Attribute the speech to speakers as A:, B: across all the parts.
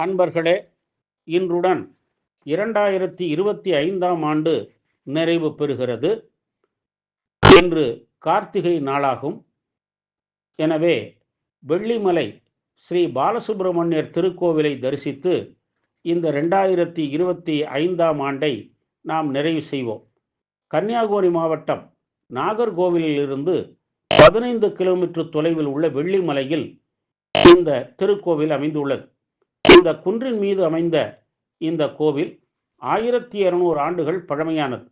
A: அன்பர்களே, இன்றுடன் 2025ஆம் ஆண்டு நிறைவு பெறுகிறது. இன்று கார்த்திகை நாளாகும். எனவே வெள்ளிமலை ஸ்ரீ பாலசுப்பிரமணியர் திருக்கோவிலை தரிசித்து இந்த 2025ஆம் ஆண்டை நாம் நிறைவு செய்வோம். கன்னியாகுமரி மாவட்டம் நாகர்கோவிலிலிருந்து 15 கிலோமீட்டர் தொலைவில் உள்ள வெள்ளிமலையில் இந்த திருக்கோவில் அமைந்துள்ளது. இந்த குன்றின் மீது அமைந்த இந்த கோவில் 1200 ஆண்டுகள் பழமையானது.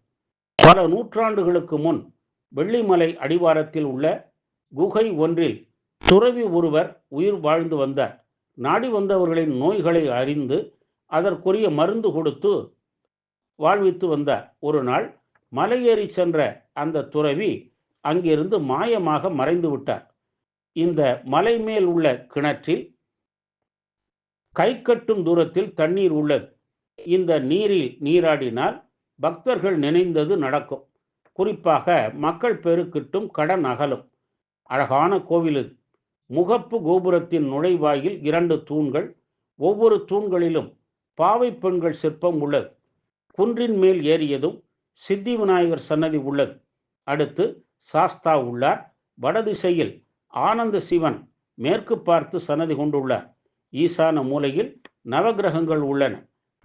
A: பல நூற்றாண்டுகளுக்கு முன் வெள்ளிமலை அடிவாரத்தில் உள்ள குகை ஒன்றில் துறவி ஒருவர் உயிர் வாழ்ந்து வந்தார். நாடி வந்தவர்களின் நோய்களை அறிந்து அதற்குரிய மருந்து கொடுத்து வாழ்வித்து வந்தார். ஒரு நாள் மலையேறி சென்ற அந்த துறவி அங்கிருந்து மாயமாக மறைந்து விட்டார். இந்த மலை மேல் உள்ள கிணற்றில் கை கட்டும் தூரத்தில் தண்ணீர் உள்ளது. இந்த நீரில் நீராடினால் பக்தர்கள் நினைந்தது நடக்கும். குறிப்பாக மக்கள் பெருக்கிட்டும் கடன் அகலும். அழகான கோவில் இது. முகப்பு கோபுரத்தின் நுழைவாயில் 2 தூண்கள். ஒவ்வொரு தூண்களிலும் பாவை பெண்கள் சிற்பம் உள்ளது. குன்றின் மேல் ஏறியதும் சித்தி விநாயகர் சன்னதி உள்ளது. அடுத்து சாஸ்தா உள்ளார். வடதிசையில் ஆனந்த சிவன் மேற்கு பார்த்து சன்னதி கொண்டுள்ளார். ஈசான மூலையில் நவகிரகங்கள் உள்ளன.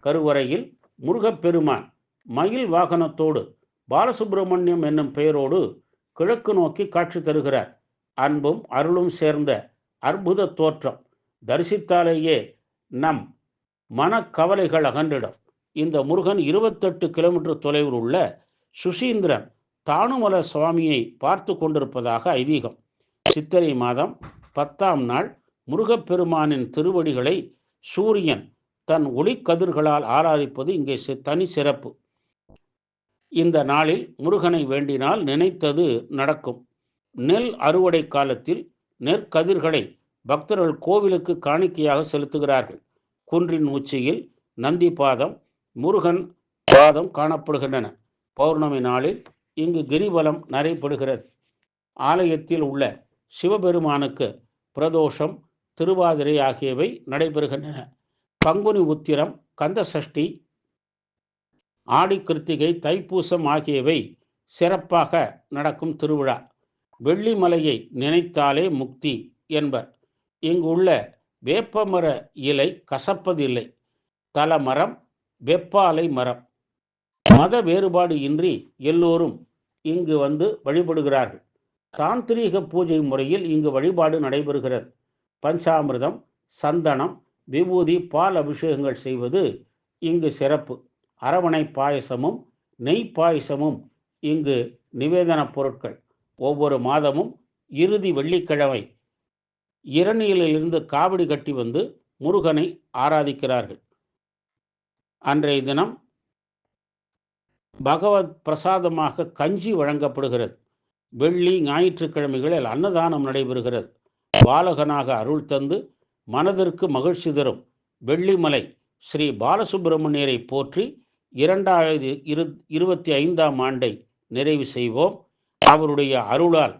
A: கருவறையில் முருகப்பெருமான் மயில் வாகனத்தோடு பாலசுப்பிரமணியம் என்னும் பெயரோடு கிழக்கு நோக்கி காட்சி தருகிறார். அன்பும் அருளும் சேர்ந்த அற்புத தோற்றம். தரிசித்தாலேயே நம் மனக்கவலைகள் அகன்றிடும். இந்த முருகன் 28 கிலோமீட்டர் தொலைவில் உள்ள சுசீந்திரன் தானுமல சுவாமியை பார்த்து கொண்டிருப்பதாக ஐதீகம். சித்திரை மாதம் 10ஆம் நாள் முருகப்பெருமானின் திருவடிகளை சூரியன் தன் ஒளிக்கதிர்களால் ஆராதிப்பது இங்கே தனி சிறப்பு. இந்த நாளில் முருகனை வேண்டினால் நினைத்தது நடக்கும். நெல் அறுவடை காலத்தில் நெற்கதிர்களை பக்தர்கள் கோவிலுக்கு காணிக்கையாக செலுத்துகிறார்கள். குன்றின் உச்சியில் நந்தி பாதம், முருகன் பாதம் காணப்படுகின்றன. பௌர்ணமி நாளில் இங்கு கிரிவலம் நடைபெறுகிறது. ஆலயத்தில் உள்ள சிவபெருமானுக்கு பிரதோஷம், திருவாதிரை ஆகியவை நடைபெறுகின்றன. பங்குனி உத்திரம், கந்த சஷ்டி, ஆடி கிருத்திகை, தைப்பூசம் ஆகியவை சிறப்பாக நடக்கும் திருவிழா. வெள்ளிமலையை நினைத்தாலே முக்தி என்பர். இங்கு உள்ள வேப்பமர இலை கசப்பதில்லை. தலமரம் வெப்பாலை மரம். மத வேறுபாடு இன்றி எல்லோரும் இங்கு வந்து வழிபடுகிறார்கள். தாந்திரீக பூஜை முறையில் இங்கு வழிபாடு நடைபெறுகிறது. பஞ்சாமிர்தம், சந்தனம், விபூதி, பால் அபிஷேகங்கள் செய்வது இங்கு சிறப்பு. அரவணை பாயசமும் நெய் பாயசமும் இங்கு நிவேதன பொருட்கள். ஒவ்வொரு மாதமும் இறுதி வெள்ளிக்கிழமை இரணியலிலிருந்து காவடி கட்டி வந்து முருகனை ஆராதிக்கிறார்கள். அன்றைய தினம் பகவத் பிரசாதமாக கஞ்சி வழங்கப்படுகிறது. வெள்ளி ஞாயிற்றுக்கிழமைகளில் அன்னதானம் நடைபெறுகிறது. பாலகனாக அருள் தந்து மனதிற்கு மகிழ்ச்சி தரும் வெள்ளிமலை ஸ்ரீ பாலசுப்பிரமணியரை போற்றி 2025ஆம் ஆண்டை நிறைவு செய்வோம். அவருடைய அருளால்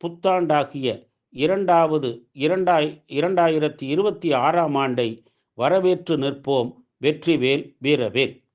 A: புத்தாண்டாகிய 2026ஆம் ஆண்டை வரவேற்று நிற்போம். வெற்றிவேல் வீரவேல்.